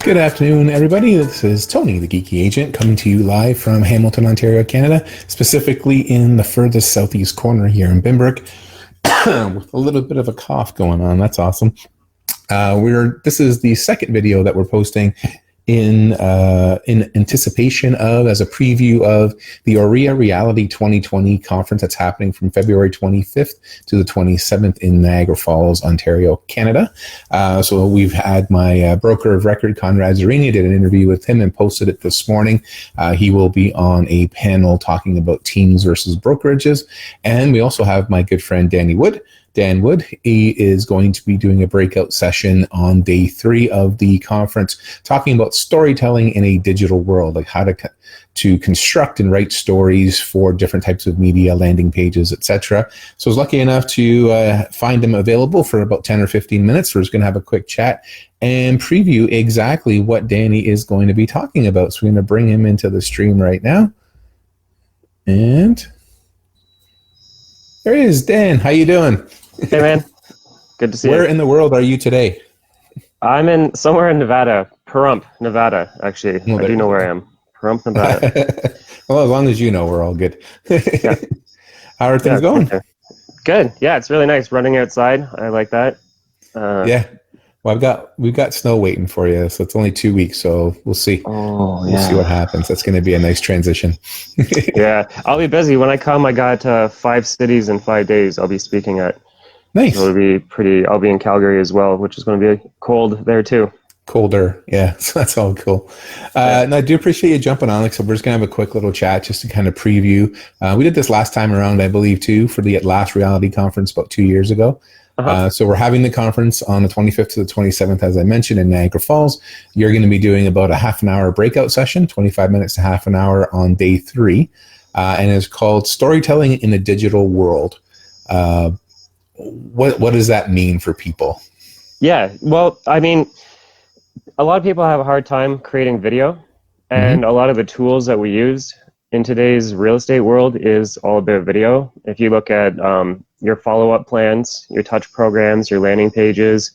Good afternoon, everybody. This is Tony, the Geeky Agent, coming to you live from Hamilton, Ontario, Canada, specifically in the furthest southeast corner here in Pembroke, with a little bit of a cough going on. That's awesome. This is the second video that we're posting in anticipation of, as a preview of the OREA Reality 2020 conference that's happening from February 25th to the 27th in Niagara Falls, Ontario, Canada. So we've had my broker of record, Conrad Zarini, did an interview with him and posted it this morning. He will be on a panel talking about teams versus brokerages. And we also have my good friend, Dan Wood. He is going to be doing a breakout session on day 3 of the conference, talking about storytelling in a digital world, like how to construct and write stories for different types of media, landing pages, etc. So I was lucky enough to find him available for about 10 or 15 minutes. We're just going to have a quick chat and preview exactly what Danny is going to be talking about. So we're going to bring him into the stream right now. And there he is. Dan, how you doing? Hey, man. Good to see you. Where in the world are you today? I'm somewhere in Nevada, Pahrump, Nevada, actually. I do know where I am. Pahrump, Nevada. Well, as long as you know, we're all good. Yeah. How are things going? Good. Yeah, it's really nice running outside. I like that. Yeah. Well, we've got snow waiting for you, so it's only 2 weeks, so we'll see. Oh, yeah. We'll see what happens. That's going to be a nice transition. Yeah, I'll be busy. When I come, I got 5 cities in 5 days I'll be speaking at. Nice. So I'll be in Calgary as well, which is going to be cold there too. Colder, yeah. So that's all cool. And I do appreciate you jumping on. So we're just going to have a quick little chat just to kind of preview. We did this last time around, I believe, too, for the last Reality conference about 2 years ago. So we're having the conference on the 25th to the 27th, as I mentioned, in Niagara Falls. You're going to be doing about a half an hour breakout session, 25 minutes to half an hour on day 3. And it's called Storytelling in a Digital World. What does that mean for people? Yeah, well, I mean, a lot of people have a hard time creating video, and a lot of the tools that we use in today's real estate world is all about video. If you look at your follow-up plans, your touch programs, your landing pages,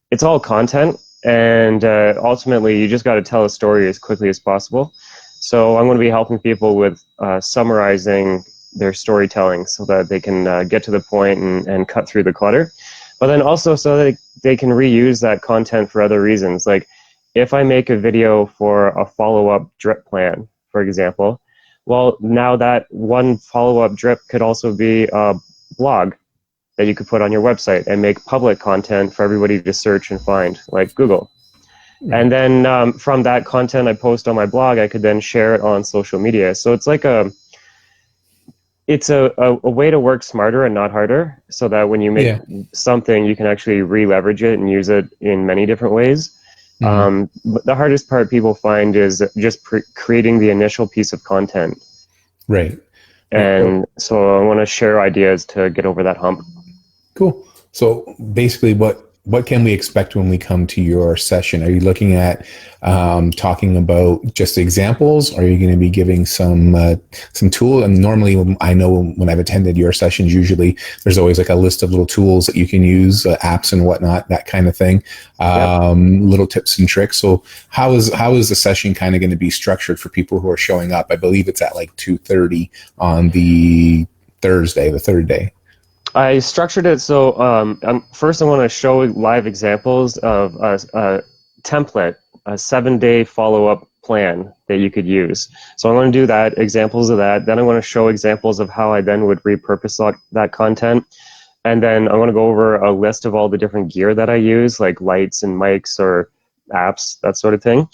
it's all content, and ultimately you just got to tell a story as quickly as possible. So I'm going to be helping people with summarizing their storytelling so that they can get to the point and cut through the clutter, but then also so that they can reuse that content for other reasons. Like if I make a video for a follow-up drip plan, for example, well, now that one follow-up drip could also be a blog that you could put on your website and make public content for everybody to search and find, like Google. And then from that content I post on my blog, I could then share it on social media. So it's like a way to work smarter and not harder, so that when you make something, you can actually re-leverage it and use it in many different ways. But the hardest part people find is just creating the initial piece of content. Right. And so I want to share ideas to get over that hump. Cool. So basically what can we expect when we come to your session? Are you looking at talking about just examples? Are you going to be giving some tool? And normally, I know when I've attended your sessions, usually there's always like a list of little tools that you can use, apps and whatnot, that kind of thing, little tips and tricks. So how is the session kind of going to be structured for people who are showing up? I believe it's at like 2:30 on the Thursday, the third day. I structured it so first I want to show live examples of a template, a 7-day follow-up plan that you could use. So I want to do that, examples of that. Then I want to show examples of how I then would repurpose that content. And then I want to go over a list of all the different gear that I use, like lights and mics or apps, that sort of thing.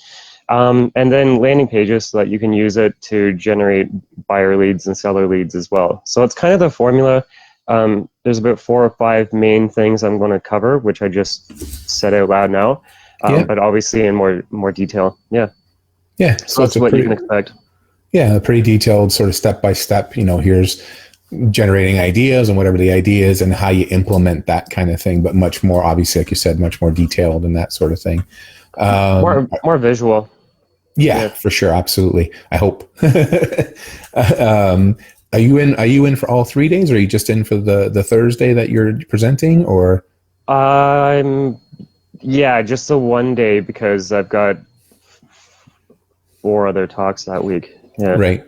And then landing pages so that you can use it to generate buyer leads and seller leads as well. So it's kind of the formula. There's about 4 or 5 main things I'm going to cover, which I just said out loud now, but obviously in more detail. Yeah. So that's what you can expect. Yeah, a pretty detailed sort of step-by-step, here's generating ideas and whatever the idea is and how you implement that kind of thing, but much more, obviously, like you said, much more detailed and that sort of thing. More visual. Yeah, for sure. Absolutely. I hope. Are you in for all 3 days, or are you just in for the Thursday that you're presenting, or? Yeah, just the one day, because I've got 4 other talks that week. Yeah. Right.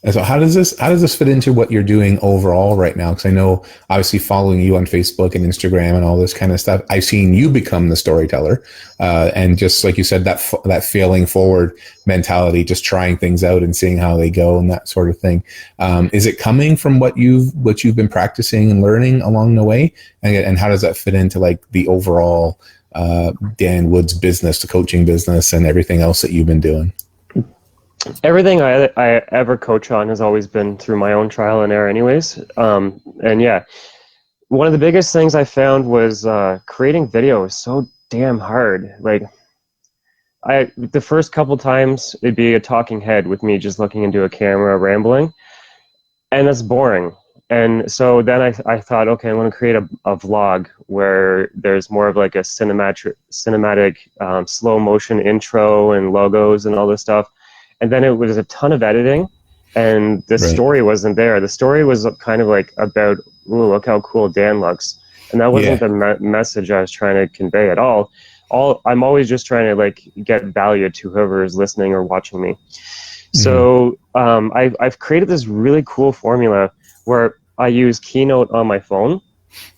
And so how does this fit into what you're doing overall right now? Because I know, obviously, following you on Facebook and Instagram and all this kind of stuff, I've seen you become the storyteller, and just like you said, that failing forward mentality, just trying things out and seeing how they go and that sort of thing. Is it coming from what you've been practicing and learning along the way? And how does that fit into like the overall Dan Wood's business, the coaching business, and everything else that you've been doing? Everything I ever coach on has always been through my own trial and error anyways. And yeah, one of the biggest things I found was creating video is so damn hard. Like the first couple times it'd be a talking head with me just looking into a camera rambling, and that's boring. And so then I thought, okay, I want to create a vlog where there's more of like a cinematic slow motion intro and logos and all this stuff. And then it was a ton of editing, and the story wasn't there. The story was kind of like about, ooh, look how cool Dan looks. And that wasn't the message I was trying to convey at all. I'm always just trying to like get value to whoever is listening or watching me. So I've created this really cool formula where I use Keynote on my phone.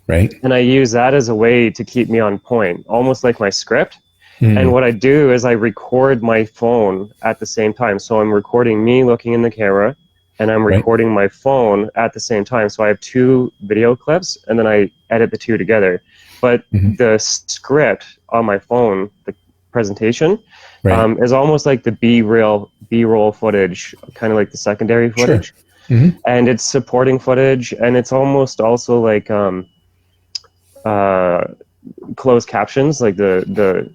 Right. And I use that as a way to keep me on point, almost like my script. And what I do is I record my phone at the same time. So I'm recording me looking in the camera, and I'm recording my phone at the same time. So I have 2 video clips, and then I edit the 2 together. But the script on my phone, the presentation, is almost like the B-roll footage, kind of like the secondary footage. Sure. And it's supporting footage, and it's almost also like closed captions, like the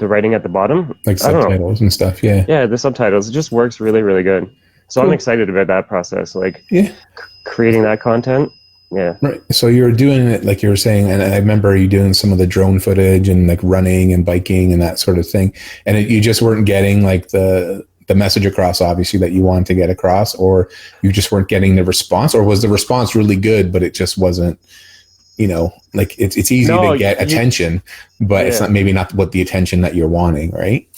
writing at the bottom, like subtitles and stuff. Yeah, the subtitles. It just works really, really good. So cool. I'm excited about that process, like creating that content. Yeah. Right. So you're doing it like you were saying, and I remember you doing some of the drone footage and like running and biking and that sort of thing, and you just weren't getting like the message across, obviously, that you wanted to get across, or you just weren't getting the response, or was the response really good but it just wasn't, like it's easy to get attention, but it's not what the attention that you're wanting, right?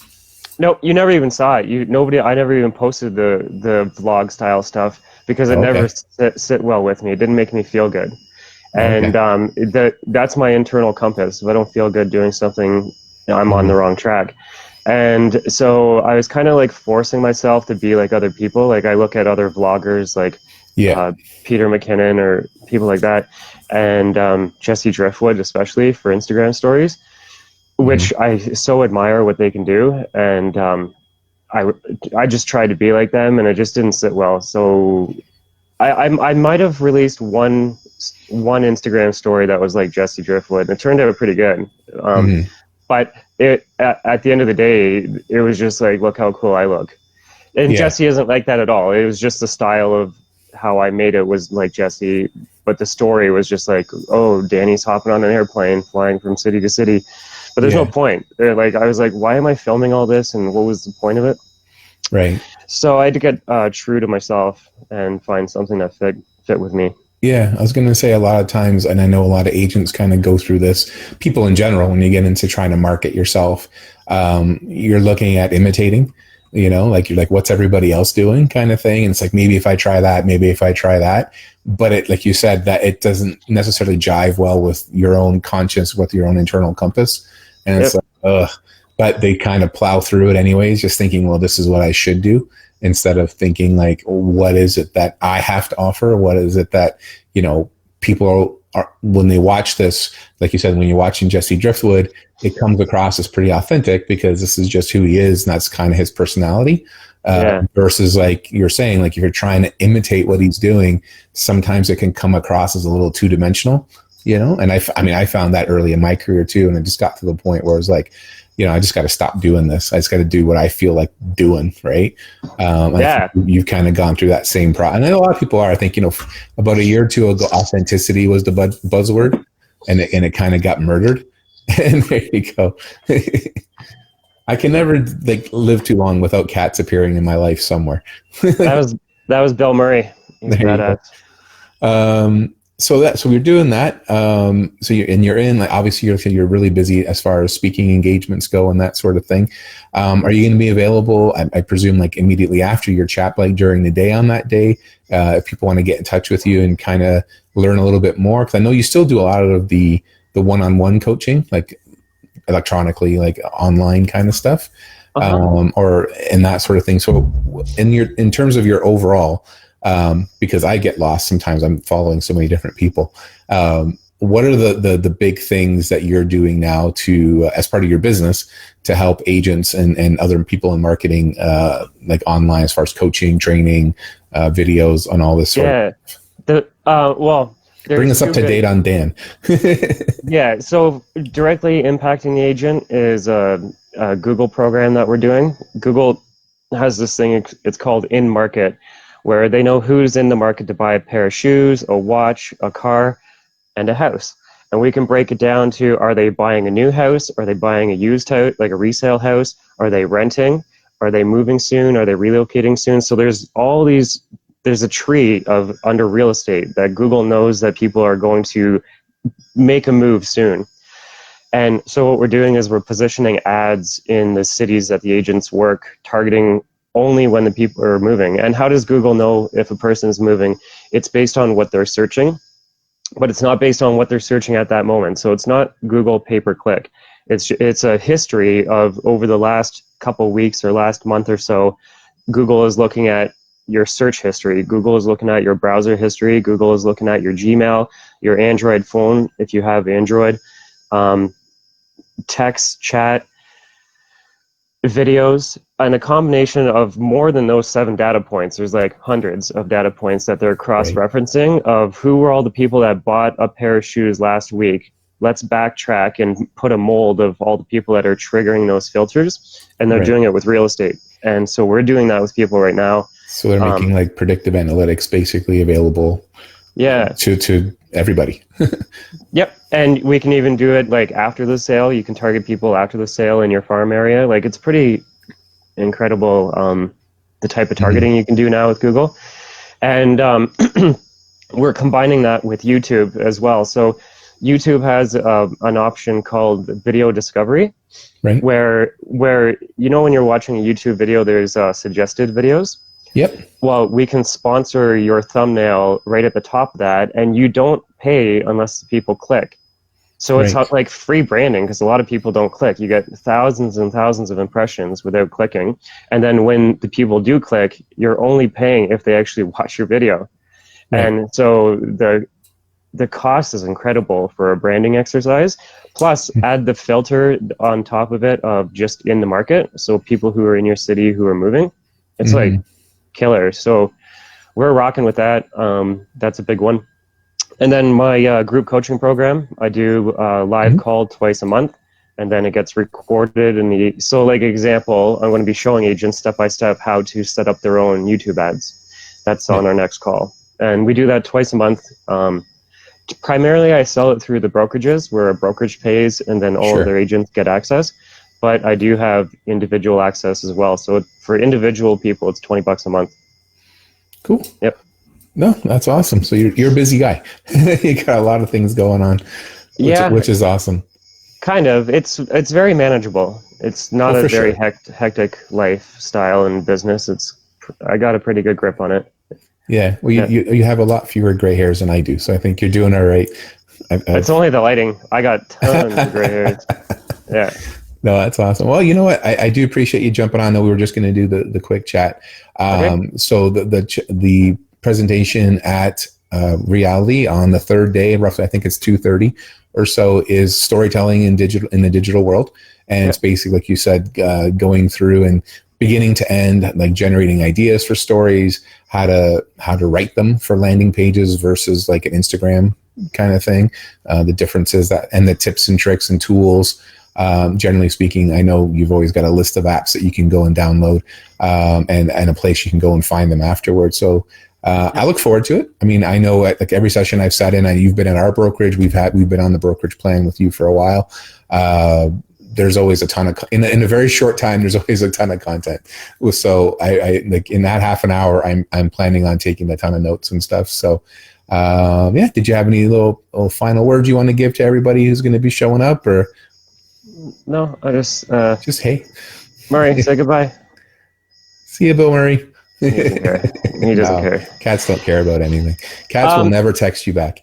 No, you never even saw it. I never even posted the vlog style stuff because it never sit well with me. It didn't make me feel good. And that's my internal compass. If I don't feel good doing something, I'm on the wrong track. And so I was kind of like forcing myself to be like other people. Like I look at other vloggers like Peter McKinnon or people like that, and Jesse Driftwood, especially for Instagram stories, which I so admire what they can do. And I just tried to be like them, and it just didn't sit well. So I might have released one Instagram story that was like Jesse Driftwood, and it turned out pretty good. But at the end of the day, it was just like, look how cool I look. And Jesse isn't like that at all. It was just the style of how I made it was like Jesse, but the story was just like, oh, Danny's hopping on an airplane, flying from city to city. But there's no point. Like I was like, why am I filming all this, and what was the point of it? Right. So I had to get true to myself and find something that fit with me. Yeah, I was going to say a lot of times, and I know a lot of agents kind of go through this, people in general, when you get into trying to market yourself, you're looking at imitating, like you're like, what's everybody else doing kind of thing. And it's like, maybe if I try that, but it, like you said, that it doesn't necessarily jive well with your own conscience, with your own internal compass. And it's like, ugh, but they kind of plow through it anyways, just thinking, well, this is what I should do, instead of thinking like, what is it that I have to offer? What is it that, people are, when they watch this, like you said, when you're watching Jesse Driftwood, it comes across as pretty authentic because this is just who he is, and that's kind of his personality. Versus like you're saying, like if you're trying to imitate what he's doing, sometimes it can come across as a little two-dimensional, and I found that early in my career too. And I just got to the point where I was like, I just got to stop doing this. I just got to do what I feel like doing. Right. I think you've kind of gone through that same process. And I know a lot of people are. I think, about a year or two ago, authenticity was the buzzword, and it kind of got murdered. And there you go. I can never live too long without cats appearing in my life somewhere. That was Bill Murray. He's badass. So you're doing that. So you're in, like, obviously you're really busy as far as speaking engagements go and that sort of thing. Are you going to be available? I presume like immediately after your chat, like during the day on that day, if people want to get in touch with you and kind of learn a little bit more, because I know you still do a lot of the one-on-one coaching, like electronically, like online kind of stuff, or and that sort of thing. So in terms of your overall, because I get lost sometimes. I'm following so many different people. What are the big things that you're doing now to, as part of your business, to help agents and other people in marketing, like online, as far as coaching, training, videos, on all this sort of? Well, Bring us up to date on Dan. Yeah, so directly impacting the agent is a Google program that we're doing. Google has this thing, it's called In Market, where they know who's in the market to buy a pair of shoes, a watch, a car, and a house. And we can break it down to, are they buying a new house? Are they buying a used house, like a resale house? Are they renting? Are they moving soon? Are they relocating soon? So there's a tree of under real estate that Google knows that people are going to make a move soon. And so what we're doing is we're positioning ads in the cities that the agents work, targeting only when the people are moving. And how does Google know if a person is moving? It's based on what they're searching, but it's not based on what they're searching at that moment. So it's not Google pay-per-click. It's a history of over the last couple weeks or last month or so. Google is looking at your search history. Google is looking at your browser history. Google is looking at your Gmail, your Android phone, if you have Android, text, chat, videos, and a combination of more than those 7 data points. There's like hundreds of data points that they're cross-referencing of who were all the people that bought a pair of shoes last week. Let's backtrack and put a mold of all the people that are triggering those filters, and they're doing it with real estate. And so we're doing that with people right now. So they're making like predictive analytics basically available to everybody. Yep. And we can even do it like after the sale. You can target people after the sale in your farm area. Like, it's pretty incredible, the type of targeting you can do now with Google. And we're combining that with YouTube as well. So YouTube has an option called video discovery, where when you're watching a YouTube video, there's suggested videos. Yep. Well, we can sponsor your thumbnail right at the top of that, and you don't pay unless people click. So it's not like free branding, because a lot of people don't click. You get thousands and thousands of impressions without clicking. And then when the people do click, you're only paying if they actually watch your video. And so the cost is incredible for a branding exercise. Plus, add the filter on top of it of just in the market. So people who are in your city who are moving, it's like killer. So we're rocking with that. That's a big one. And then my group coaching program, I do a live call twice a month, and then it gets recorded. So like example, I'm going to be showing agents step by step how to set up their own YouTube ads. That's on our next call. And we do that twice a month. Primarily, I sell it through the brokerages, where a brokerage pays, and then all of their agents get access. But I do have individual access as well. So for individual people, it's $20 a month. Cool. Yep. No, that's awesome. So you're a busy guy. You got a lot of things going on, which is awesome. Kind of. It's very manageable. It's not a very hectic lifestyle and business. I got a pretty good grip on it. Yeah. Well, you have a lot fewer gray hairs than I do, so I think you're doing all right. It's only the lighting. I got tons of gray hairs. Yeah. No, that's awesome. Well, you know what? I do appreciate you jumping on. I know we were just going to do the quick chat. So the presentation at REALiTY on the third day, roughly, I think it's 2:30 or so, is storytelling in the digital world, and it's basically, like you said, going through and beginning to end, like generating ideas for stories, how to write them for landing pages versus like an Instagram kind of thing, the differences and the tips and tricks and tools. Generally speaking, I know you've always got a list of apps that you can go and download, and a place you can go and find them afterwards. So I look forward to it. I mean, I know like every session I've sat in, and you've been at our brokerage, we've been on the brokerage plan with you for a while. There's always a ton of, in a very short time, there's always a ton of content. So I like in that half an hour, I'm planning on taking a ton of notes and stuff. So Yeah, did you have any little final words you want to give to everybody who's going to be showing up, or No, I just hey? Murray, say goodbye. See you, Bill Murray. He doesn't care. He doesn't No, care. cats don't care about anything. Cats will never text you back.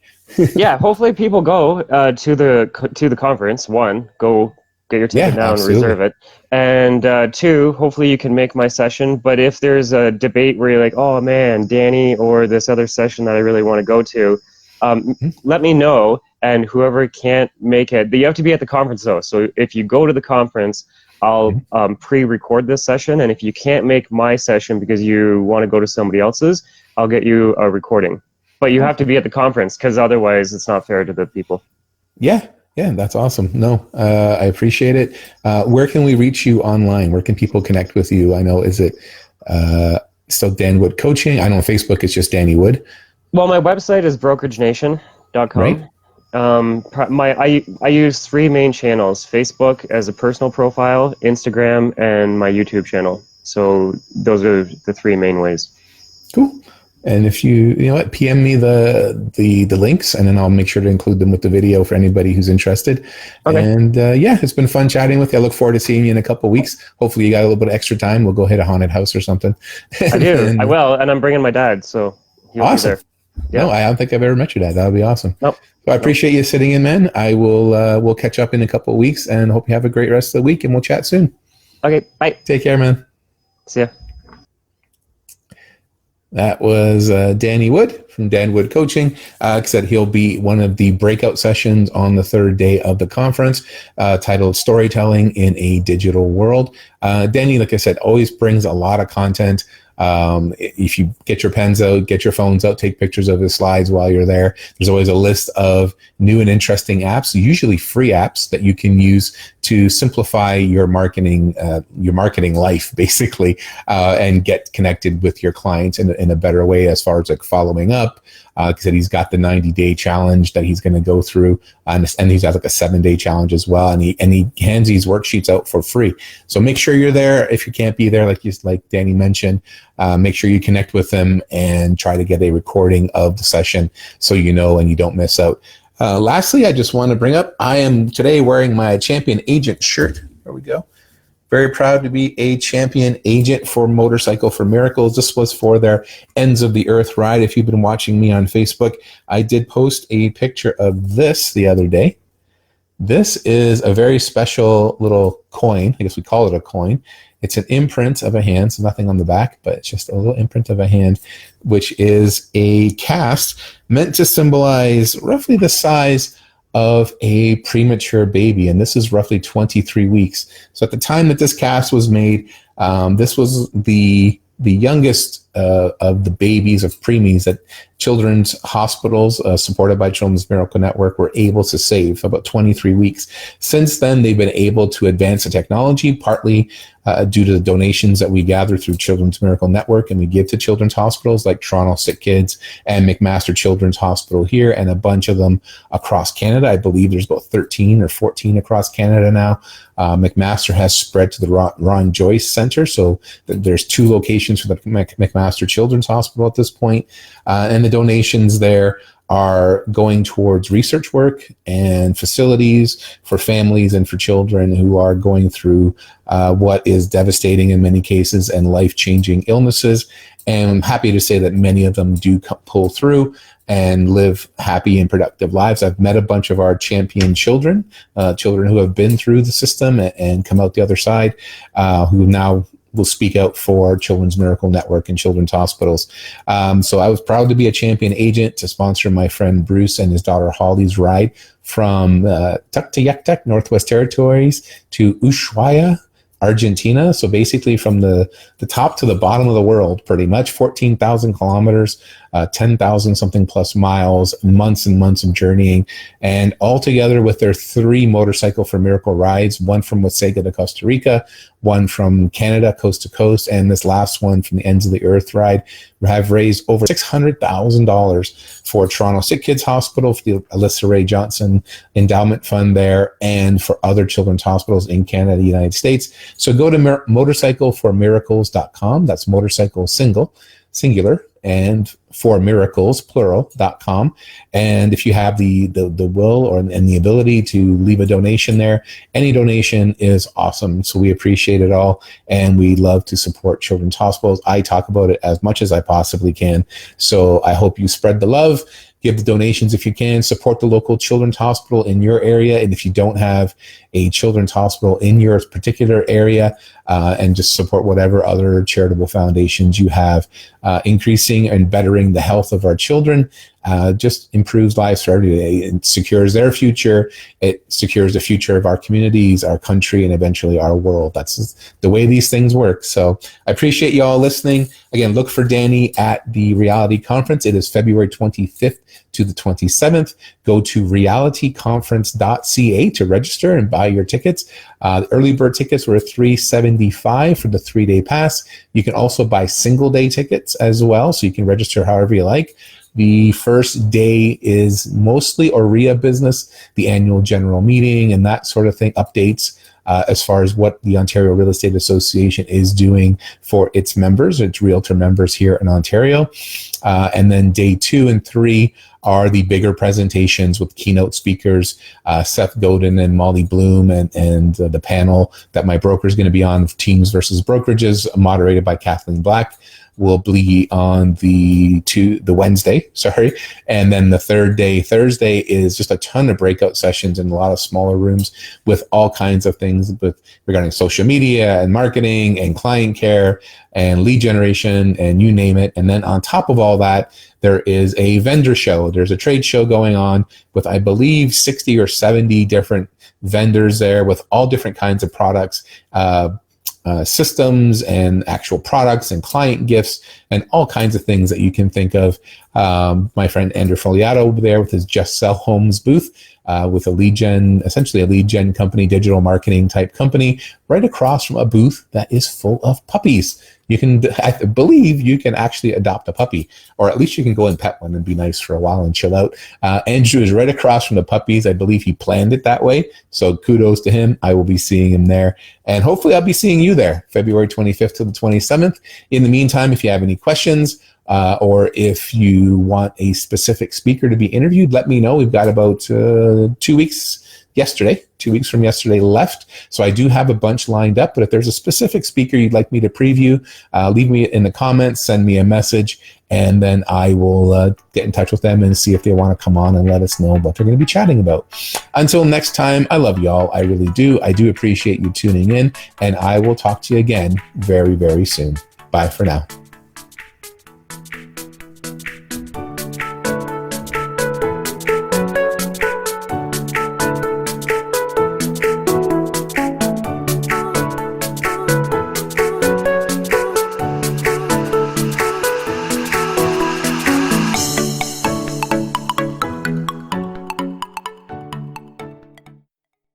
Yeah, hopefully people go to the conference. One, go get your ticket now and reserve it. And two, hopefully you can make my session. But if there's a debate where you're like, oh man, Danny, or this other session that I really want to go to, let me know. And whoever can't make it, you have to be at the conference though. So if you go to the conference, I'll pre-record this session. And if you can't make my session because you want to go to somebody else's, I'll get you a recording. But you have to be at the conference because otherwise it's not fair to the people. Yeah, that's awesome. No, I appreciate it. Where can we reach you online? Where can people connect with you? I know, is it still Dan Wood Coaching? I know on Facebook it's just Danny Wood. Well, my website is BrokerageNation.com. Right. I use three main channels: Facebook as a personal profile, Instagram, and my YouTube channel. So those are the three main ways. Cool. And if you know what, PM me the links, and then I'll make sure to include them with the video for anybody who's interested. Okay. And yeah, it's been fun chatting with you. I look forward to seeing you in a couple of weeks. Hopefully you got a little bit of extra time. We'll go hit a haunted house or something. I do. I will. And I'm bringing my dad. So he'll be there. Yeah. No, I don't think I've ever met your dad. That would be awesome. Nope. So I appreciate you sitting in, man. I will, we'll catch up in a couple of weeks, and hope you have a great rest of the week, and we'll chat soon. Okay. Bye. Take care, man. See ya. That was Danny Wood from Dan Wood Coaching. Said he'll be one of the breakout sessions on the third day of the conference, titled Storytelling in a Digital World. Danny, like I said, always brings a lot of content. If you get your pens out, get your phones out, take pictures of his slides while you're there. There's always a list of new and interesting apps, usually free apps that you can use to simplify your marketing life, basically, and get connected with your clients in a better way as far as like following up. Said he's got the 90-day challenge that he's going to go through, and he's got like a 7-day challenge as well. And he hands these worksheets out for free. So make sure you're there. If you can't be there, like Danny mentioned, make sure you connect with them and try to get a recording of the session so you know and you don't miss out. Lastly, I just want to bring up, I am today wearing my Champion Agent shirt. There we go. Very proud to be a champion agent for Motorcycle for Miracles. This was for their Ends of the Earth ride. If you've been watching me on Facebook, I did post a picture of this the other day. This is a very special little coin. I guess we call it a coin. It's an imprint of a hand, so nothing on the back, but it's just a little imprint of a hand, which is a cast meant to symbolize roughly the size of a premature baby, and this is roughly 23 weeks. So at the time that this cast was made, this was the youngest of the babies of preemies that children's hospitals supported by Children's Miracle Network were able to save, about 23 weeks. Since then, they've been able to advance the technology, partly due to the donations that we gather through Children's Miracle Network and we give to children's hospitals like Toronto Sick Kids and McMaster Children's Hospital here, and a bunch of them across Canada. I believe there's about 13 or 14 across Canada now. McMaster has spread to the Ron Joyce Center, so there's 2 locations for the McMaster Children's Hospital at this point, and the donations there are going towards research work and facilities for families and for children who are going through what is devastating in many cases and life-changing illnesses. And I'm happy to say that many of them do pull through and live happy and productive lives. I've met a bunch of our champion children who have been through the system and come out the other side, who now will speak out for Children's Miracle Network and children's hospitals. So I was proud to be a champion agent to sponsor my friend Bruce and his daughter Holly's ride from Tuktoyaktuk, Northwest Territories, to Ushuaia, Argentina. So basically from the top to the bottom of the world, pretty much 14,000 kilometers, 10,000 something plus miles, months and months of journeying, and all together with their 3 Motorcycle for Miracle rides, one from Wasaga to Costa Rica, one from Canada coast to coast, and this last one from the Ends of the Earth ride, have raised over $600,000 for Toronto Sick Kids Hospital, for the Alyssa Ray Johnson Endowment Fund there, and for other children's hospitals in Canada, the United States. So go to motorcycleformiracles.com. That's motorcycle singular, and for miracles, plural.com. And if you have the will and the ability to leave a donation there, any donation is awesome. So we appreciate it all. And we love to support children's hospitals. I talk about it as much as I possibly can. So I hope you spread the love. Give the donations if you can. Support the local children's hospital in your area. And if you don't have a children's hospital in your particular area, and just support whatever other charitable foundations you have. Increasing and bettering the health of our children just improves lives for everybody. It secures their future. It secures the future of our communities, our country, and eventually our world. That's the way these things work. So I appreciate you all listening. Again, look for Danny at the Reality Conference. It is February 25th to the 27th. Go to realityconference.ca to register and buy your tickets. Early bird tickets were $375 for the 3-day pass. You can also buy single day tickets as well, so you can register however you like. The first day is mostly OREA business, the annual general meeting and that sort of thing, updates as far as what the Ontario Real Estate Association is doing for its members, its realtor members here in Ontario. And then day 2 and 3 are the bigger presentations with keynote speakers, Seth Godin and Molly Bloom, and the panel that my broker is going to be on, Teams versus Brokerages, moderated by Kathleen Black, will be on the Wednesday, and then the third day, Thursday, is just a ton of breakout sessions in a lot of smaller rooms with all kinds of things regarding social media and marketing and client care and lead generation and you name it. And then on top of all that, there is a vendor show. There's a trade show going on with, I believe, 60 or 70 different vendors there with all different kinds of products, systems and actual products and client gifts and all kinds of things that you can think of. My friend Andrew Foliato there with his Just Sell Homes booth, with essentially a lead gen company, digital marketing type company, right across from a booth that is full of puppies. I believe you can actually adopt a puppy, or at least you can go and pet one and be nice for a while and chill out. Andrew is right across from the puppies. I believe he planned it that way. So kudos to him. I will be seeing him there. And hopefully I'll be seeing you there, February 25th to the 27th. In the meantime, if you have any questions, or if you want a specific speaker to be interviewed, let me know. We've got about 2 weeks from yesterday left. So I do have a bunch lined up, but if there's a specific speaker you'd like me to preview, leave me in the comments, send me a message, and then I will get in touch with them and see if they want to come on and let us know what they're going to be chatting about. Until next time, I love y'all. I really do. I do appreciate you tuning in, and I will talk to you again very, very soon. Bye for now.